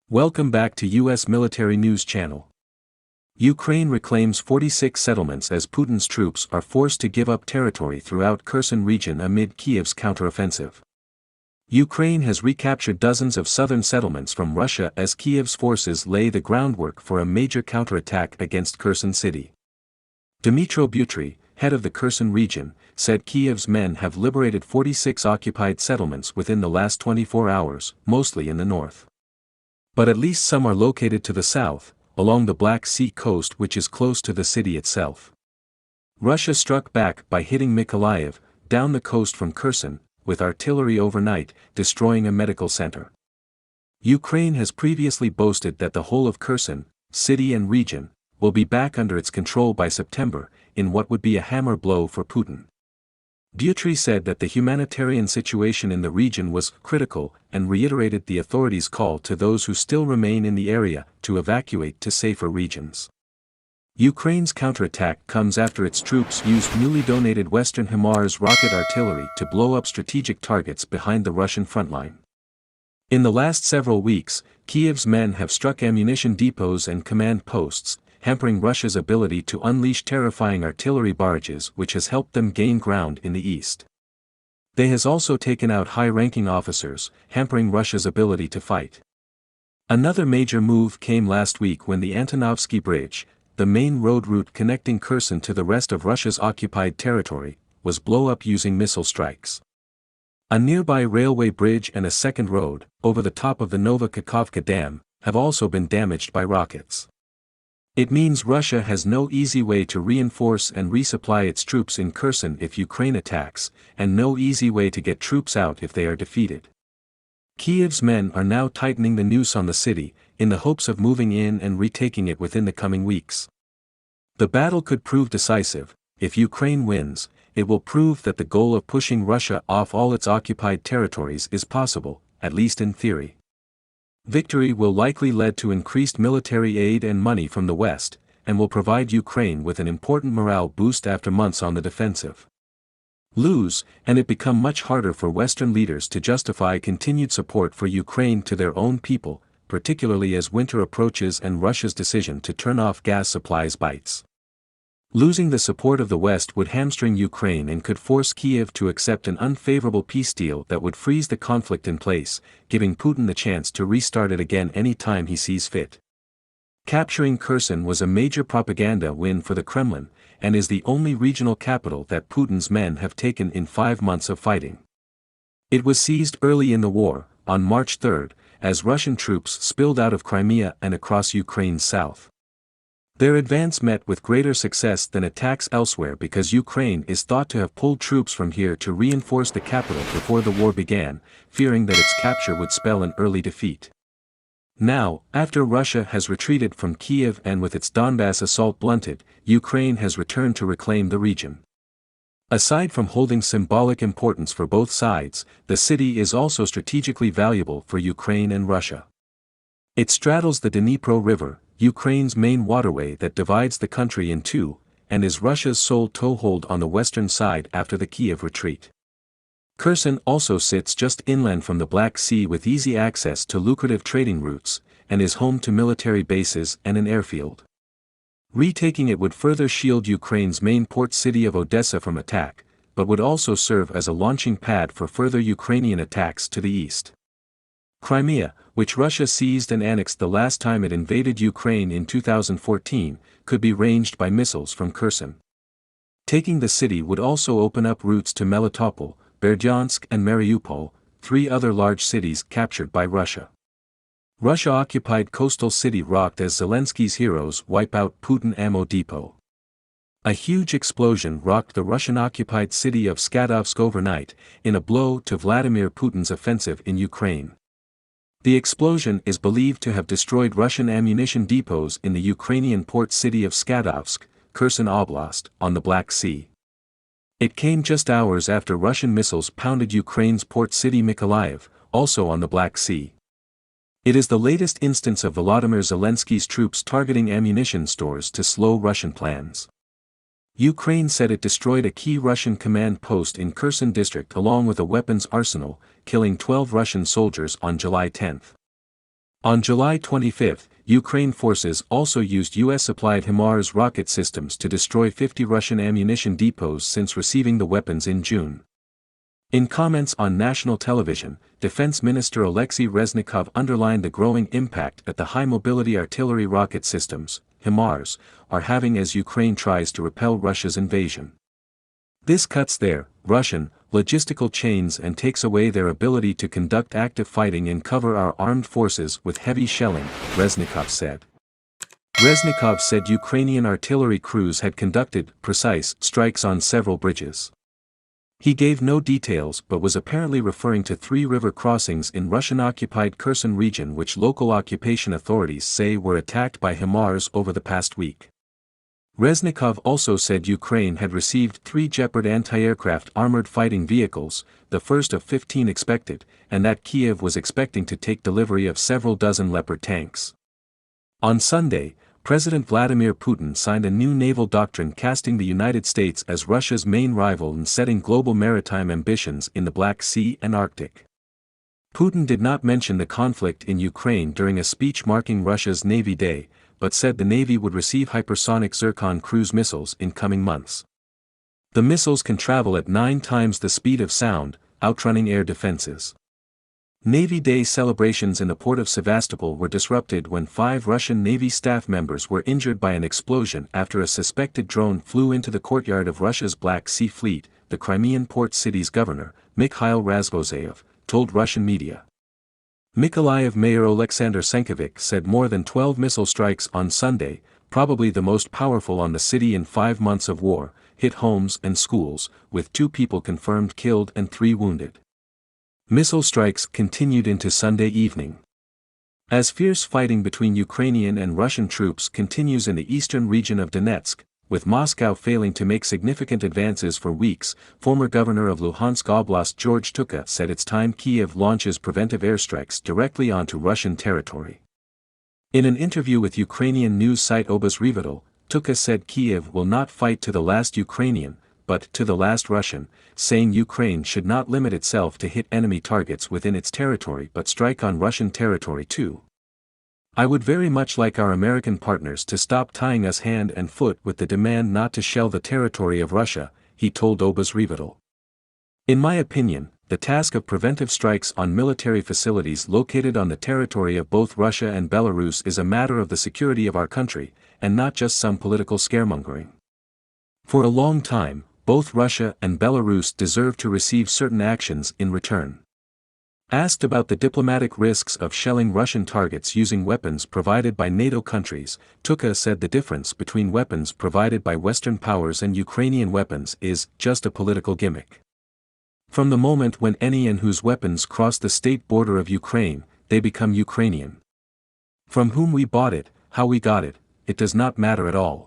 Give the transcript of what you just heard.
Welcome back to U.S. Military News Channel. Ukraine reclaims 46 settlements as Putin's troops are forced to give up territory throughout Kherson region amid Kyiv's counteroffensive. Ukraine has recaptured dozens of southern settlements from Russia as Kyiv's forces lay the groundwork for a major counterattack against Kherson city. Dmytro Butry, head of the Kherson region, said Kyiv's men have liberated 46 occupied settlements within the last 24 hours, mostly in the north. But at least some are located to the south, along the Black Sea coast, which is close to the city itself. Russia struck back by hitting Mykolaiv, down the coast from Kherson, with artillery overnight, destroying a medical center. Ukraine has previously boasted that the whole of Kherson, city and region, will be back under its control by September, in what would be a hammer blow for Putin. Butry said that the humanitarian situation in the region was critical and reiterated the authorities' call to those who still remain in the area to evacuate to safer regions. Ukraine's counterattack comes after its troops used newly donated Western HIMARS rocket artillery to blow up strategic targets behind the Russian frontline. In the last several weeks, Kyiv's men have struck ammunition depots and command posts, hampering Russia's ability to unleash terrifying artillery barrages, which has helped them gain ground in the east. They has also taken out high-ranking officers, hampering Russia's ability to fight. Another major move came last week when the Antonovsky Bridge, the main road route connecting Kherson to the rest of Russia's occupied territory, was blown up using missile strikes. A nearby railway bridge and a second road, over the top of the Nova Kakhovka Dam, have also been damaged by rockets. It means Russia has no easy way to reinforce and resupply its troops in Kherson if Ukraine attacks, and no easy way to get troops out if they are defeated. Kyiv's men are now tightening the noose on the city, in the hopes of moving in and retaking it within the coming weeks. The battle could prove decisive. If Ukraine wins, it will prove that the goal of pushing Russia off all its occupied territories is possible, at least in theory. Victory will likely lead to increased military aid and money from the West, and will provide Ukraine with an important morale boost after months on the defensive. Lose, and it become much harder for Western leaders to justify continued support for Ukraine to their own people, particularly as winter approaches and Russia's decision to turn off gas supplies bites. Losing the support of the West would hamstring Ukraine and could force Kyiv to accept an unfavorable peace deal that would freeze the conflict in place, giving Putin the chance to restart it again any time he sees fit. Capturing Kherson was a major propaganda win for the Kremlin, and is the only regional capital that Putin's men have taken in 5 months of fighting. It was seized early in the war, on March 3, as Russian troops spilled out of Crimea and across Ukraine's south. Their advance met with greater success than attacks elsewhere because Ukraine is thought to have pulled troops from here to reinforce the capital before the war began, fearing that its capture would spell an early defeat. Now, after Russia has retreated from Kyiv and with its Donbass assault blunted, Ukraine has returned to reclaim the region. Aside from holding symbolic importance for both sides, the city is also strategically valuable for Ukraine and Russia. It straddles the Dnipro River, Ukraine's main waterway that divides the country in two, and is Russia's sole toehold on the western side after the Kyiv retreat. Kherson also sits just inland from the Black Sea with easy access to lucrative trading routes, and is home to military bases and an airfield. Retaking it would further shield Ukraine's main port city of Odessa from attack, but would also serve as a launching pad for further Ukrainian attacks to the east. Crimea, which Russia seized and annexed the last time it invaded Ukraine in 2014, could be ranged by missiles from Kherson. Taking the city would also open up routes to Melitopol, Berdyansk and Mariupol, 3 other large cities captured by Russia. Russia-occupied coastal city rocked as Zelensky's heroes wipe out Putin ammo depot. A huge explosion rocked the Russian-occupied city of Skadovsk overnight, in a blow to Vladimir Putin's offensive in Ukraine. The explosion is believed to have destroyed Russian ammunition depots in the Ukrainian port city of Skadovsk, Kherson Oblast, on the Black Sea. It came just hours after Russian missiles pounded Ukraine's port city Mykolaiv, also on the Black Sea. It is the latest instance of Volodymyr Zelensky's troops targeting ammunition stores to slow Russian plans. Ukraine said it destroyed a key Russian command post in Kherson district along with a weapons arsenal, killing 12 Russian soldiers on July 10. On July 25, Ukraine forces also used US-supplied HIMARS rocket systems to destroy 50 Russian ammunition depots since receiving the weapons in June. In comments on national television, Defense Minister Alexei Reznikov underlined the growing impact that the high-mobility artillery rocket systems, HIMARS, are having as Ukraine tries to repel Russia's invasion. This cuts their, Russian, logistical chains and takes away their ability to conduct active fighting and cover our armed forces with heavy shelling, Reznikov said. Reznikov said Ukrainian artillery crews had conducted precise strikes on several bridges. He gave no details but was apparently referring to 3 river crossings in Russian-occupied Kherson region which local occupation authorities say were attacked by HIMARS over the past week. Reznikov also said Ukraine had received 3 Leopard anti-aircraft armored fighting vehicles, the first of 15 expected, and that Kiev was expecting to take delivery of several dozen Leopard tanks. On Sunday, President Vladimir Putin signed a new naval doctrine casting the United States as Russia's main rival and setting global maritime ambitions in the Black Sea and Arctic. Putin did not mention the conflict in Ukraine during a speech marking Russia's Navy Day, but said the Navy would receive hypersonic Zircon cruise missiles in coming months. The missiles can travel at 9 times the speed of sound, outrunning air defenses. Navy Day celebrations in the port of Sevastopol were disrupted when 5 Russian Navy staff members were injured by an explosion after a suspected drone flew into the courtyard of Russia's Black Sea Fleet, the Crimean port city's governor, Mikhail Razvozayev, told Russian media. Mykolaiv Mayor Alexander Senkovic said more than 12 missile strikes on Sunday, probably the most powerful on the city in 5 months of war, hit homes and schools, with 2 people confirmed killed and 3 wounded. Missile strikes continued into Sunday evening. As fierce fighting between Ukrainian and Russian troops continues in the eastern region of Donetsk, with Moscow failing to make significant advances for weeks, former governor of Luhansk Oblast George Tuka said it's time Kiev launches preventive airstrikes directly onto Russian territory. In an interview with Ukrainian news site Obaz Revital, Tuka said Kiev will not fight to the last Ukrainian, but to the last Russian, saying Ukraine should not limit itself to hit enemy targets within its territory but strike on Russian territory too. I would very much like our American partners to stop tying us hand and foot with the demand not to shell the territory of Russia, he told Obaz Revital. In my opinion, the task of preventive strikes on military facilities located on the territory of both Russia and Belarus is a matter of the security of our country, and not just some political scaremongering. For a long time, both Russia and Belarus deserve to receive certain actions in return. Asked about the diplomatic risks of shelling Russian targets using weapons provided by NATO countries, Tuka said the difference between weapons provided by Western powers and Ukrainian weapons is just a political gimmick. From the moment when any and whose weapons cross the state border of Ukraine, they become Ukrainian. From whom we bought it, how we got it, it does not matter at all.